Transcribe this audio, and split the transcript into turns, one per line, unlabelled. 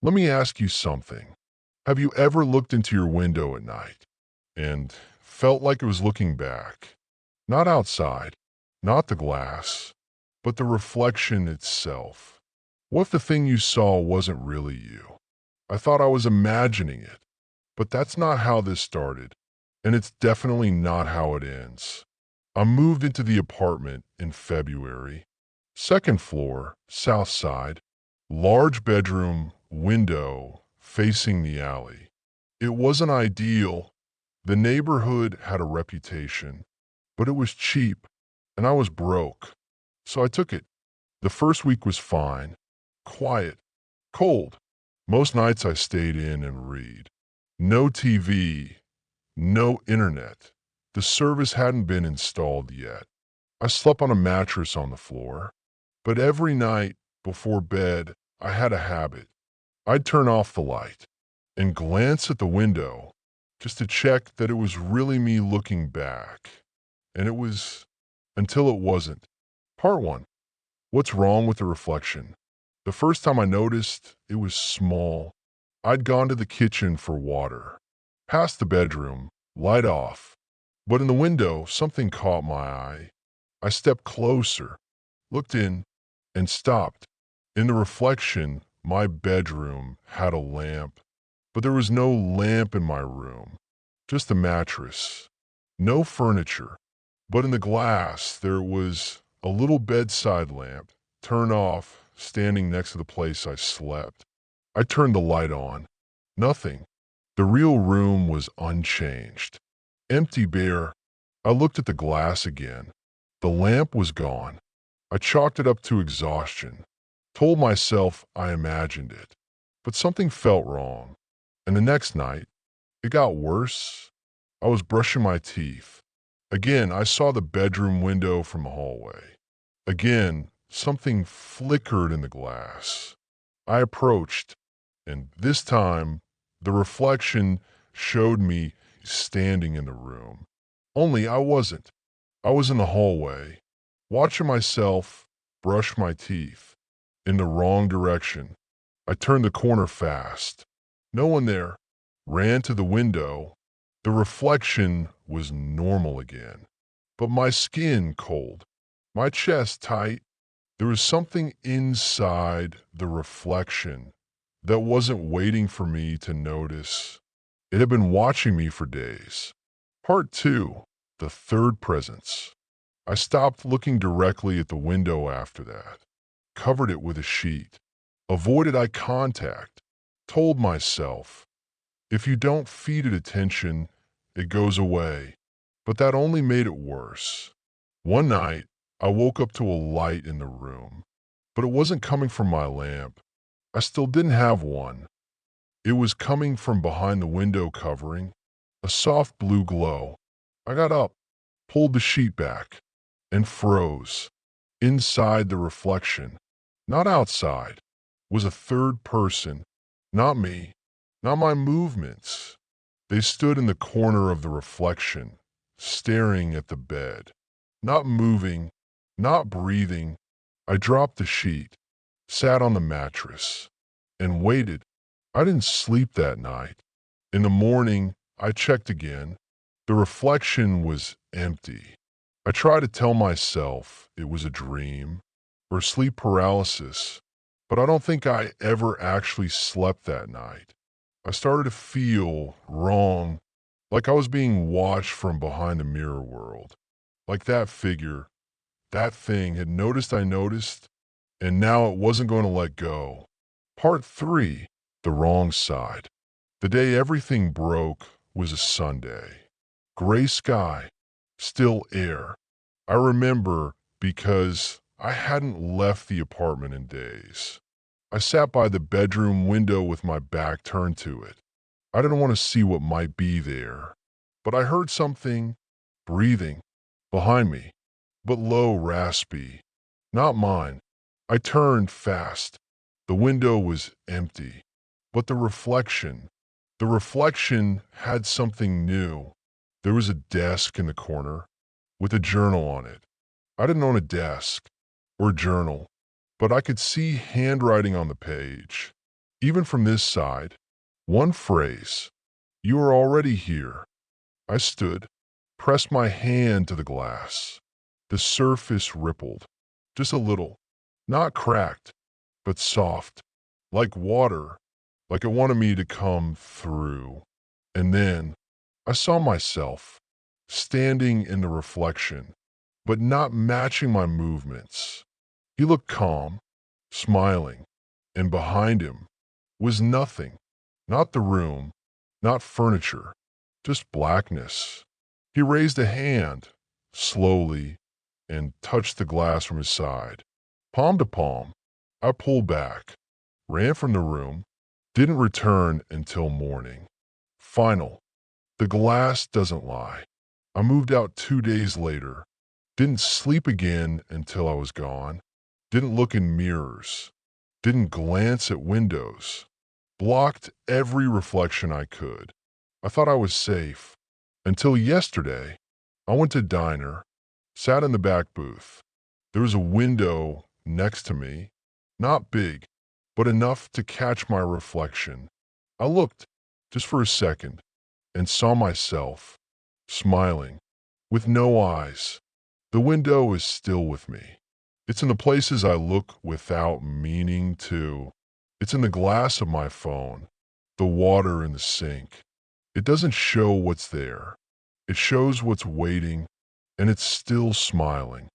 Let me ask you something. Have you ever looked into your window at night and felt like it was looking back? Not outside, not the glass, but the reflection itself. What if the thing you saw wasn't really you? I thought I was imagining it, but that's not how this started, and it's definitely not how it ends. I moved into the apartment in February. Second floor, south side, large bedroom, window facing the alley. It wasn't ideal. The neighborhood had a reputation, but it was cheap, and I was broke. So I took it. The first week was fine, quiet, cold. Most nights I stayed in and read. No TV, no internet. The service hadn't been installed yet. I slept on a mattress on the floor. But every night before bed, I had a habit. I'd turn off the light and glance at the window just to check that it was really me looking back. And it was until it wasn't. Part one. What's wrong with the reflection? The first time I noticed, it was small. I'd gone to the kitchen for water, past the bedroom, light off. But in the window, something caught my eye. I stepped closer, looked in, and stopped. In the reflection, my bedroom had a lamp, but there was no lamp in my room, just a mattress. No furniture, but in the glass there was a little bedside lamp, turned off, standing next to the place I slept. I turned the light on. Nothing. The real room was unchanged. Empty, bare. I looked at the glass again. The lamp was gone. I chalked it up to exhaustion, told myself I imagined it. But something felt wrong. And the next night, it got worse. I was brushing my teeth. Again, I saw the bedroom window from the hallway. Again, something flickered in the glass. I approached, and this time, the reflection showed me standing in the room. Only I wasn't. I was in the hallway, watching myself brush my teeth in the wrong direction. I turned the corner fast. No one there. Ran to the window. The reflection was normal again, but my skin cold, my chest tight. There was something inside the reflection that wasn't waiting for me to notice. It had been watching me for days. Part two, the third presence. I stopped looking directly at the window after that, covered it with a sheet, avoided eye contact, told myself, if you don't feed it attention, it goes away. But that only made it worse. One night, I woke up to a light in the room, but it wasn't coming from my lamp. I still didn't have one. It was coming from behind the window covering, a soft blue glow. I got up, pulled the sheet back, and froze. Inside the reflection, not outside, was a third person, not me, not my movements. They stood in the corner of the reflection, staring at the bed, not moving, not breathing. I dropped the sheet, sat on the mattress, and waited. I didn't sleep that night. In the morning, I checked again. The reflection was empty. I tried to tell myself it was a dream or sleep paralysis, but I don't think I ever actually slept that night. I started to feel wrong, like I was being watched from behind the mirror world. Like that figure, that thing had noticed I noticed, and now it wasn't going to let go. Part three, the wrong side. The day everything broke was a Sunday. Gray sky, still air. I remember because I hadn't left the apartment in days. I sat by the bedroom window with my back turned to it. I didn't want to see what might be there, but I heard something breathing behind me, but low, raspy. Not mine. I turned fast. The window was empty, but the reflection had something new. There was a desk in the corner with a journal on it. I didn't own a desk or journal, but I could see handwriting on the page. Even from this side, one phrase, "You are already here." I stood, pressed my hand to the glass. The surface rippled, just a little, not cracked, but soft, like water, like it wanted me to come through. And then I saw myself, standing in the reflection, but not matching my movements. He looked calm, smiling, and behind him was nothing. Not the room, not furniture, just blackness. He raised a hand, slowly, and touched the glass from his side. Palm to palm, I pulled back, ran from the room, didn't return until morning. Final. The glass doesn't lie. I moved out 2 days later. Didn't sleep again until I was gone. Didn't look in mirrors. Didn't glance at windows. Blocked every reflection I could. I thought I was safe. Until yesterday, I went to diner, sat in the back booth. There was a window next to me, not big, but enough to catch my reflection. I looked, just for a second, and saw myself, smiling, with no eyes. The window is still with me. It's in the places I look without meaning to. It's in the glass of my phone, the water in the sink. It doesn't show what's there. It shows what's waiting, and it's still smiling.